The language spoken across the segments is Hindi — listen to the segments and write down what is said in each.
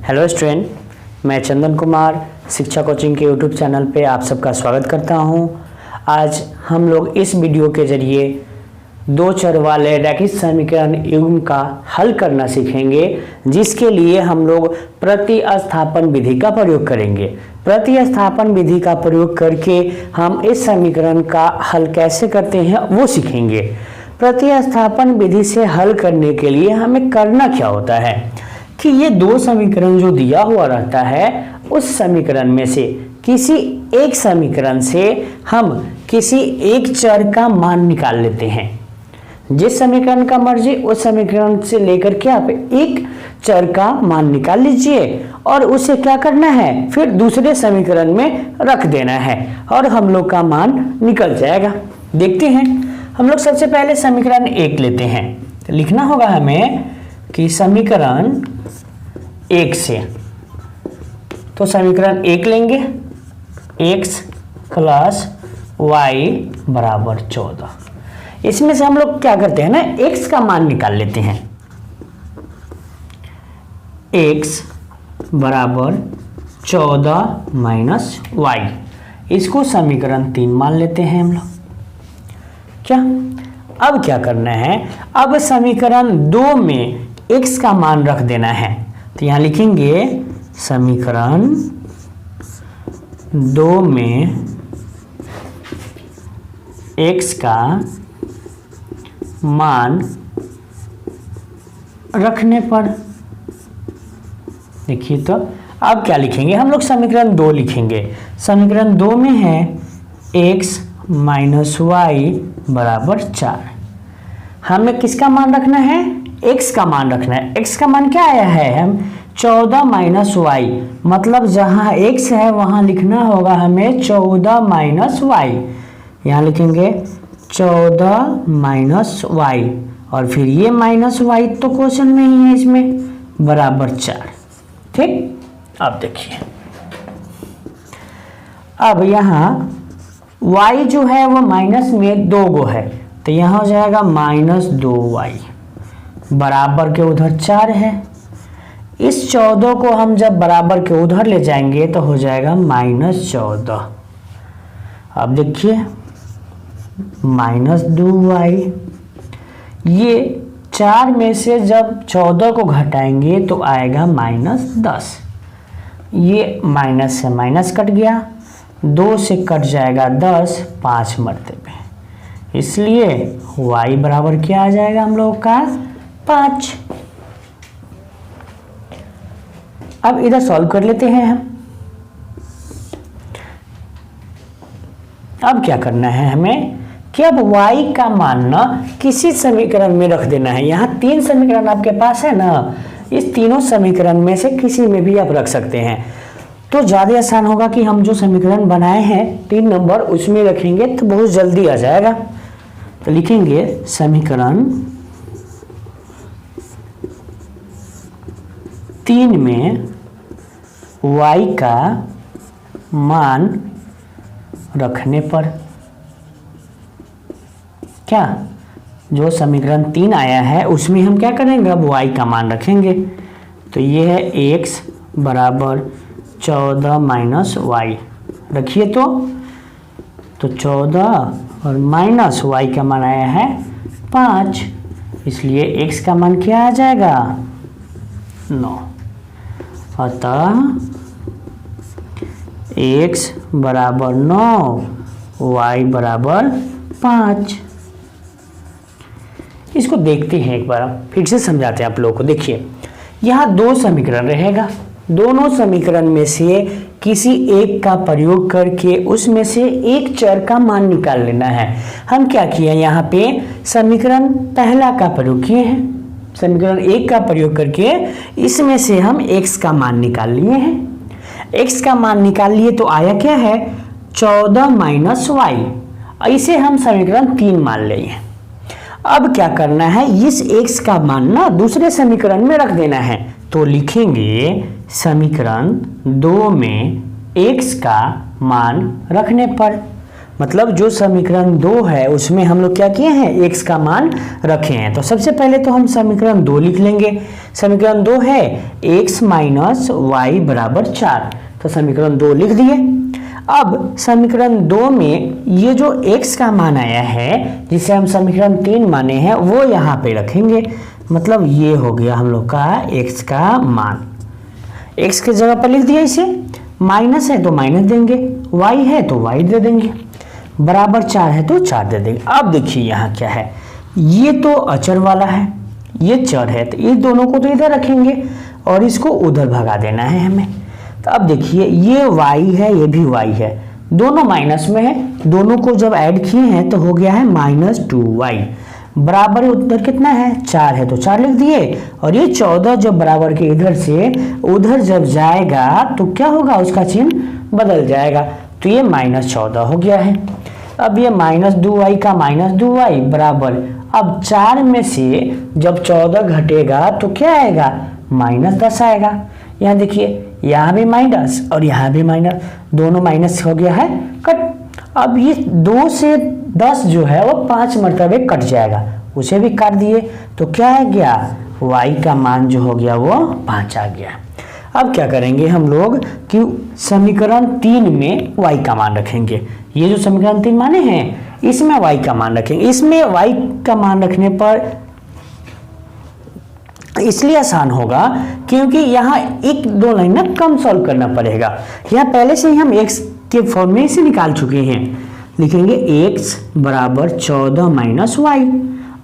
हेलो स्टूडेंट, मैं चंदन कुमार शिक्षा कोचिंग के यूट्यूब चैनल पे आप सबका स्वागत करता हूं। आज हम लोग इस वीडियो के जरिए दो चर वाले रैखिक समीकरण युग्म का हल करना सीखेंगे, जिसके लिए हम लोग प्रतिस्थापन विधि का प्रयोग करेंगे। प्रतिस्थापन विधि का प्रयोग करके हम इस समीकरण का हल कैसे करते हैं वो सीखेंगे। प्रतिस्थापन विधि से हल करने के लिए हमें करना क्या होता है कि ये दो समीकरण जो दिया हुआ रहता है उस समीकरण में से किसी एक समीकरण से हम किसी एक चर का मान निकाल लेते हैं। जिस समीकरण का मर्जी उस समीकरण से लेकर के आप एक चर का मान निकाल लीजिए और उसे क्या करना है, फिर दूसरे समीकरण में रख देना है और हम लोग का मान निकल जाएगा। देखते हैं, हम लोग सबसे पहले समीकरण 1 लेते हैं। तो लिखना होगा हमें कि समीकरण 1 से, तो समीकरण 1 लेंगे, x प्लस वाई बराबर 14। इसमें से हम लोग क्या करते हैं ना, x का मान निकाल लेते हैं। x बराबर 14 माइनस वाई, इसको समीकरण 3 मान लेते हैं हम लोग। क्या अब क्या करना है, अब समीकरण 2 में x का मान रख देना है। तो यहां लिखेंगे समीकरण 2 में x का मान रखने पर, देखिए तो अब क्या लिखेंगे हम लोग, समीकरण 2 लिखेंगे। समीकरण 2 में है x माइनस वाई बराबर 4। हमें किसका मान रखना है, x का मान रखना है। x का मान क्या आया है, हम 14 माइनस वाई, मतलब जहां x है वहां लिखना होगा हमें 14 माइनस वाई। यहां लिखेंगे 14 माइनस वाई और फिर ये माइनस वाई तो क्वेश्चन में ही है, इसमें बराबर 4। ठीक, अब देखिए, अब यहां y जो है वो माइनस में 2 गो है, तो यहां हो जाएगा माइनस 2y बराबर के उधर 4 है। इस 14 को हम जब बराबर के उधर ले जाएंगे तो हो जाएगा माइनस 14। अब देखिए माइनस 2y, ये 4 में से जब 14 को घटाएंगे तो आएगा माइनस 10। ये माइनस से माइनस कट गया, 2 से कट जाएगा 10 5 मरतबे, इसलिए y बराबर क्या आ जाएगा हम लोग का 5। अब इधर सॉल्व कर लेते हैं हम। अब क्या करना है हमें कि अब y का मान ना किसी समीकरण में रख देना है। यहाँ 3 समीकरण आपके पास है ना, इस तीनों समीकरण में से किसी में भी आप रख सकते हैं, तो ज़्यादा आसान होगा कि हम जो समीकरण बनाए हैं 3 नंबर उसमें रखेंगे तो बहुत जल्दी आ जाएगा। तो लिखेंगे समीकरण 3 में y का मान रखने पर, क्या जो समीकरण 3 आया है उसमें हम क्या करेंगे, अब y का मान रखेंगे। तो ये है x बराबर 14 माइनस वाई, रखिए तो 14 और माइनस y का मान आया है 5, इसलिए x का मान क्या आ जाएगा 9। अतः x बराबर 9, y बराबर 5। इसको देखते हैं एक बार, फिर से समझाते हैं आप लोगों को। देखिए यहाँ 2 समीकरण रहेगा, दोनों समीकरण में से किसी एक का प्रयोग करके उसमें से एक चर का मान निकाल लेना है। हम क्या किए, यहाँ पे समीकरण पहला का प्रयोग किए हैं, समीकरण 1 का प्रयोग करके इसमें से हम x का मान निकाल लिए हैं। x का मान निकाल लिए तो आया क्या है 14 माइनस वाई, इसे हम समीकरण 3 मान लिए। अब क्या करना है, इस x का मान ना दूसरे समीकरण में रख देना है। तो लिखेंगे समीकरण 2 में x का मान रखने पर, मतलब जो समीकरण 2 है उसमें हम लोग क्या किए हैं, x का मान रखे हैं। तो सबसे पहले तो हम समीकरण 2 लिख लेंगे। समीकरण 2 है x माइनस वाई बराबर 4, तो समीकरण 2 लिख दिए। अब समीकरण 2 में ये जो x का मान आया है जिसे हम समीकरण 3 माने हैं वो यहाँ पे रखेंगे। मतलब ये हो गया हम लोग का x का मान, x की जगह पर लिख दिया इसे, माइनस है तो माइनस देंगे, y है तो y दे देंगे, बराबर 4 है तो 4 दे देंगे। अब देखिए यहाँ क्या है, ये तो अचर वाला है, ये चर है, तो इस दोनों को तो इधर रखेंगे और इसको उधर भगा देना है हमें। तो अब देखिए ये y है, ये भी y है, दोनों माइनस में है, दोनों को जब ऐड किए हैं तो हो गया है -2y, बराबर उधर कितना है 4 है तो 4 लिख दिए। और ये 14 जब बराबर के इधर से उधर जब जाएगा तो क्या होगा, उसका चिन्ह बदल जाएगा, तो ये -14 हो गया है। अब ये -2y का -2y बराबर, अब 4 में से जब 14 घटेगा तो क्या आएगा, -10 आएगा। यहाँ देखिए यहाँ भी माइनस और यहाँ भी माइनस, दोनों माइनस हो गया है कट। अब ये 2 से 10 जो है वो 5 मरतबे कट जाएगा, उसे भी काट दिए, तो क्या आ गया, y का मान जो हो गया वो 5 आ गया। अब क्या करेंगे हम लोग कि समीकरण 3 में y का मान रखेंगे। ये जो समीकरण 3 माने हैं इसमें y का मान रखेंगे। इसमें y का मान रखने पर इसलिए आसान होगा क्योंकि यहाँ 1-2 लाइन ना कम सॉल्व करना पड़ेगा। यहाँ पहले से ही हम x के फॉर्म में से निकाल चुके हैं। लिखेंगे x बराबर 14 माइनस वाई।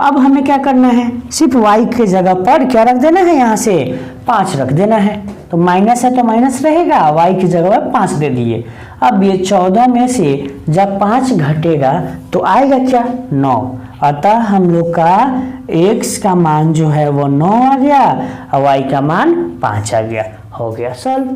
अब हमें क्या करना है, सिर्फ y के जगह पर क्या रख देना है, यहाँ से 5 रख देना है। तो माइनस है तो माइनस रहेगा, y की जगह पर 5 दे दिए। अब ये 14 में से जब 5 घटेगा तो आएगा क्या, 9। अतः हम लोग का x का मान जो है वो 9 आ गया और y का मान 5 आ गया। हो गया सॉल्व।